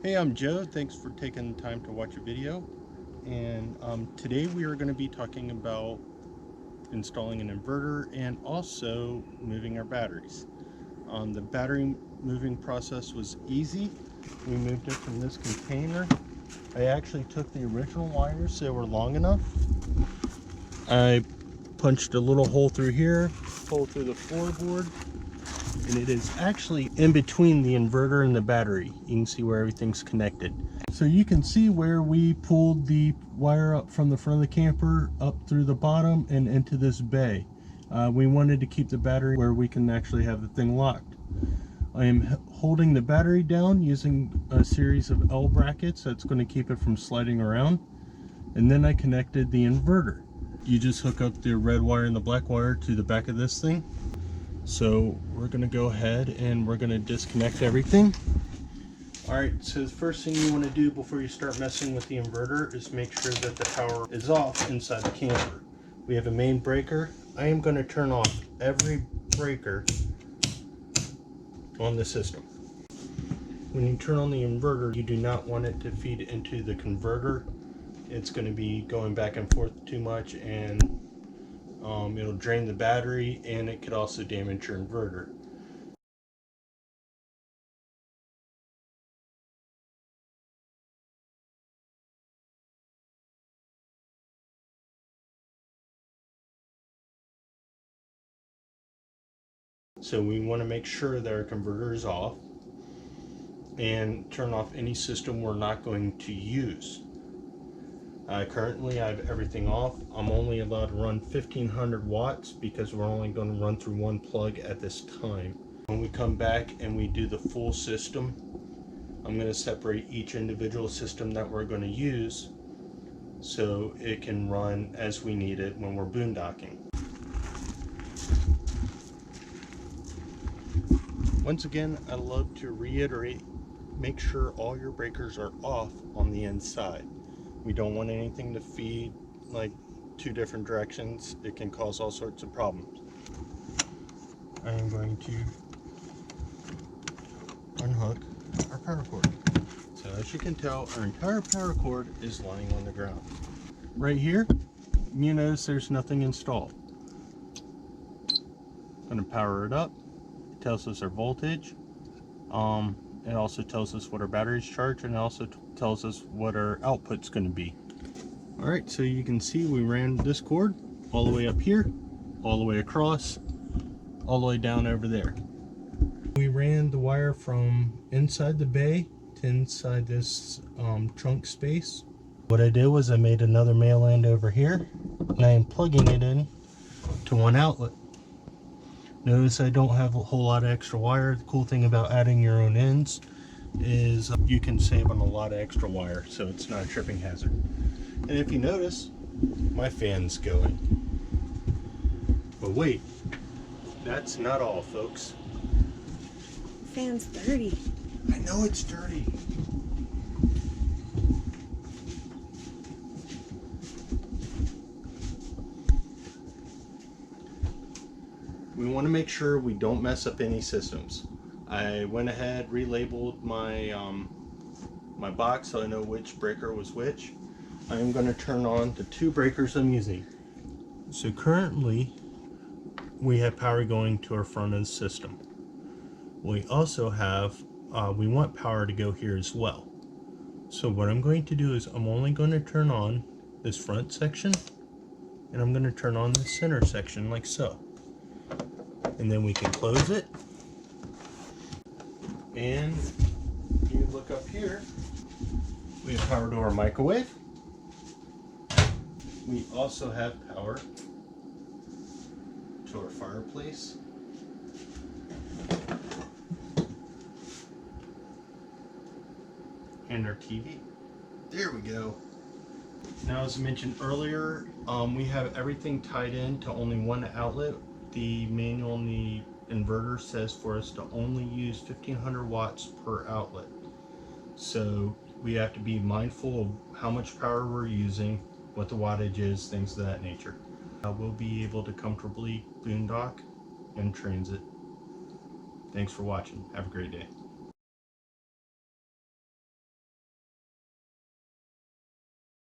Hey, I'm Joe. Thanks for taking the time to watch a video. And today we are going to be talking about installing an inverter and also moving our batteries. The battery moving process was easy. We moved it from this container. I actually took the original wires, they were long enough. I punched a little hole through here, hole through the floorboard, and it is actually in between the inverter and the battery. You can see where everything's connected. So you can see where we pulled the wire up from the front of the camper up through the bottom and into this bay. We wanted to keep the battery where we can actually have the thing locked. I am holding the battery down using a series of L brackets that's going to keep it from sliding around. And then I connected the inverter. You just hook up the red wire and the black wire to the back of this thing. So we're going to go ahead and we're going to disconnect everything. Alright, so the first thing you want to do before you start messing with the inverter is make sure that the power is off inside the camper. We have a main breaker. I am going to turn off every breaker on the system. When you turn on the inverter, you do not want it to feed into the converter. It's going to be going back and forth too much, and it'll drain the battery, and it could also damage your inverter. So we want to make sure that our converter is off and turn off any system we're not going to use. Currently I have everything off. I'm only allowed to run 1500 watts because we're only going to run through one plug at this time. When we come back and we do the full system, I'm going to separate each individual system that we're going to use so it can run as we need it when we're boondocking. Once again, I love to reiterate, make sure all your breakers are off on the inside. We don't want anything to feed like two different directions. It can cause all sorts of problems. I am going to unhook our power cord. So as you can tell, our entire power cord is lying on the ground. Right here, you notice there's nothing installed. I'm going to power it up. It tells us our voltage. It also tells us what our battery's charged, and it also tells us what our output's going to be. Alright, so you can see we ran this cord all the way up here, all the way across, all the way down over there. We ran the wire from inside the bay to inside this trunk space. What I did was I made another male end over here, and I am plugging it in to one outlet. Notice I don't have a whole lot of extra wire. The cool thing about adding your own ends is you can save on a lot of extra wire, so it's not a tripping hazard. And if you notice, my fan's going. But wait, that's not all, folks. Fan's dirty. I know it's dirty. We want to make sure we don't mess up any systems. I went ahead, relabeled my my box so I know which breaker was which. I am going to turn on the two breakers I'm using. So currently we have power going to our front of the system. We also have, we want power to go here as well. So what I'm going to do is I'm only going to turn on this front section, and I'm going to turn on the center section like so. And then we can close it. And you look up here, we have power to our microwave. We also have power to our fireplace. And our TV. There we go. Now, as I mentioned earlier, we have everything tied in to only one outlet. The manual on the inverter says for us to only use 1500 watts per outlet. So we have to be mindful of how much power we're using, what the wattage is, things of that nature. We'll be able to comfortably boondock and transit. Thanks for watching. Have a great day.